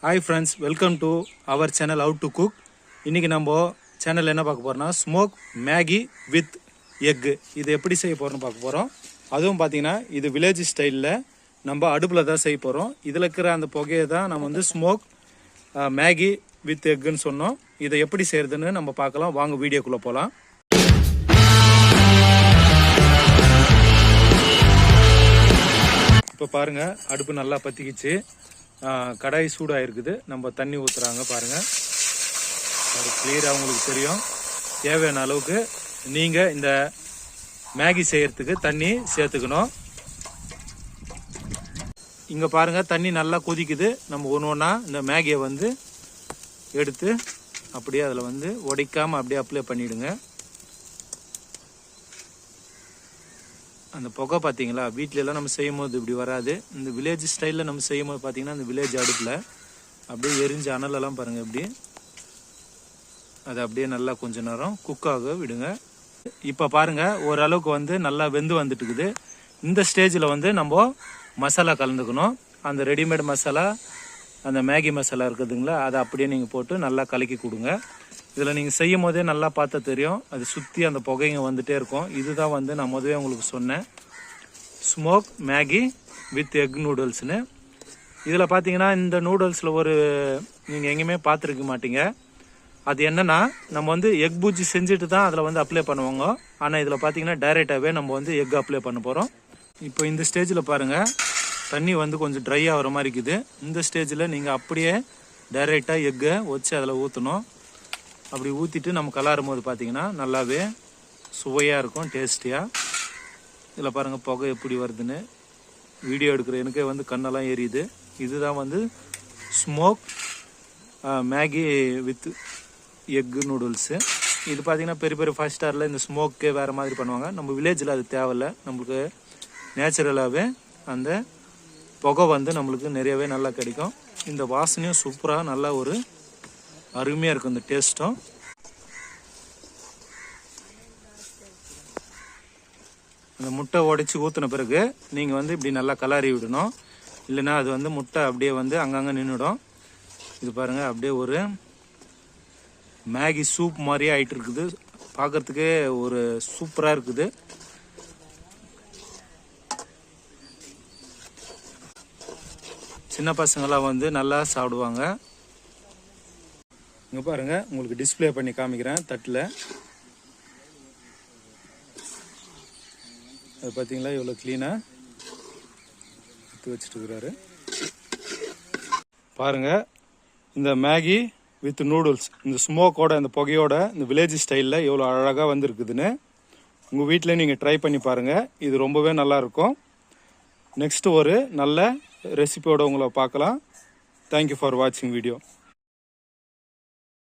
Hi friends, welcome to our channel How to Cook. இன்னைக்கு நம்ம சேனல்ல என்ன பார்க்க போறோம்னா ஸ்மோக் மேகி வித் எக். இது எப்படி செய்ய போறோம்னு பார்க்க போறோம். அதுவும் பாத்தீங்கன்னா இது வில்லேஜ் ஸ்டைல்ல நம்ம அடுப்புல தான் செய்ய போறோம். இதுல இருக்கிற அந்த புகையை தான் நம்ம வந்து ஸ்மோக் மேகி வித் எக்னு சொன்னோம். இதை எப்படி செய்யறதுன்னு நம்ம பார்க்கலாம். வாங்க வீடியோக்குள்ள போலாம். இப்போ பாருங்க, அடுப்பு நல்லா பத்திக்கிச்சு, கடாய் சூடாயிருக்குது. நம்ம தண்ணி ஊற்றுறாங்க பாருங்க, அது கிளியராக உங்களுக்கு தெரியும். தேவையான அளவுக்கு நீங்கள் இந்த மேகி செய்யறதுக்கு தண்ணி சேர்த்துக்கணும். இங்கே பாருங்க, தண்ணி நல்லா கொதிக்குது. நம்ம ஒன்று ஒன்றா இந்த மேகியை வந்து எடுத்து அப்படியே அதில் வந்து உடைக்காமல் அப்படியே அப்ளை பண்ணிவிடுங்க. அந்த புகை பார்த்தீங்களா, வீட்டிலலாம் நம்ம செய்யும் போது இப்படி வராது. இந்த வில்லேஜ் ஸ்டைலில் நம்ம செய்யும் போது பார்த்தீங்கன்னா இந்த வில்லேஜ் அடுப்பில் அப்படியே எரிஞ்ச அனலெல்லாம் பாருங்கள். இப்படி அதை அப்படியே நல்லா கொஞ்சம் நேரம் குக்காக விடுங்க. இப்போ பாருங்கள், ஓரளவுக்கு வந்து நல்லா வெந்து வந்துட்டுக்குது. இந்த ஸ்டேஜில் வந்து நம்ம மசாலா கலந்துக்கணும். அந்த ரெடிமேட் மசாலா, அந்த மேகி மசாலா இருக்குதுங்களா, அதை அப்படியே நீங்கள் போட்டு நல்லா கலக்கி கொடுங்க. இதில் நீங்கள் செய்யும் போதே நல்லா பார்த்தா தெரியும், அது சுற்றி அந்த புகைங்க வந்துகிட்டே இருக்கும். இதுதான் வந்து நான் முதவே உங்களுக்கு சொன்னேன், ஸ்மோக் மேகி வித் எக் நூடுல்ஸ்னு. இதில் பார்த்தீங்கன்னா இந்த நூடுல்ஸில் ஒரு நீங்கள் எங்கேயுமே பார்த்துருக்க மாட்டீங்க. அது என்னென்னா, நம்ம வந்து எக் பூஜி செஞ்சுட்டு தான் அதில் வந்து அப்ளை பண்ணுவாங்க. ஆனால் இதில் பார்த்தீங்கன்னா டைரெக்டாகவே நம்ம வந்து எக் அப்ளை பண்ண போகிறோம். இப்போ இந்த ஸ்டேஜில் பாருங்கள், தண்ணி வந்து கொஞ்சம் ட்ரை ஆகிற மாதிரி இருக்குது. இந்த ஸ்டேஜில் நீங்கள் அப்படியே டைரெக்டாக எக்கை வச்சு அதில் ஊற்றணும். அப்படி ஊற்றிட்டு நம்ம கலாரும் போது பார்த்தீங்கன்னா நல்லாவே சுவையாக இருக்கும், டேஸ்டியாக. இதில் பாருங்கள் புகை எப்படி வருதுன்னு. வீடியோ எடுக்கிற எனக்கே வந்து கண்ணெல்லாம் எரியுது. இதுதான் வந்து smoke Maggi with egg noodles. இது பார்த்தீங்கன்னா பெரிய பெரிய 5 ஸ்டாரில் இந்த ஸ்மோக்கே வேறு மாதிரி பண்ணுவாங்க. நம்ம வில்லேஜில் அது தேவையில்லை. நம்மளுக்கு நேச்சுரலாகவே அந்த புகை வந்து நம்மளுக்கு நிறையவே நல்லா கிடைக்கும். இந்த வாசனையும் சூப்பராக நல்லா ஒரு அருமையாக இருக்கும் இந்த டேஸ்ட்டும். அந்த முட்டை உடைச்சி ஊற்றின பிறகு நீங்கள் வந்து இப்படி நல்லா கலாரி விடணும். இல்லைன்னா அது வந்து முட்டை அப்படியே வந்து அங்கங்கே நின்றுடும். இது பாருங்கள், அப்படியே ஒரு மேகி சூப் மாதிரியே ஆகிட்டு இருக்குது. பார்க்குறதுக்கே ஒரு சூப்பராக இருக்குது. சின்ன பசங்களாம் வந்து நல்லா சாப்பிடுவாங்க. இங்கே பாருங்கள், உங்களுக்கு டிஸ்பிளே பண்ணி காமிக்கிறேன் தட்டில். அது பார்த்தீங்களா, இவ்வளோ க்ளீனாக எடுத்து வச்சுட்டு இருக்கிறாரு. பாருங்கள், இந்த மேகி வித் நூடுல்ஸ் இந்த ஸ்மோக்கோட இந்த புகையோட இந்த வில்லேஜ் ஸ்டைலில் எவ்வளோ அழகாக வந்துருக்குதுன்னு உங்கள் வீட்டில் நீங்கள் ட்ரை பண்ணி பாருங்கள். இது ரொம்பவே நல்லாயிருக்கும். நெக்ஸ்ட்டு ஒரு நல்ல ரெசிபியோடு உங்களை பார்க்கலாம். தேங்க்யூ ஃபார் வாட்சிங் வீடியோ.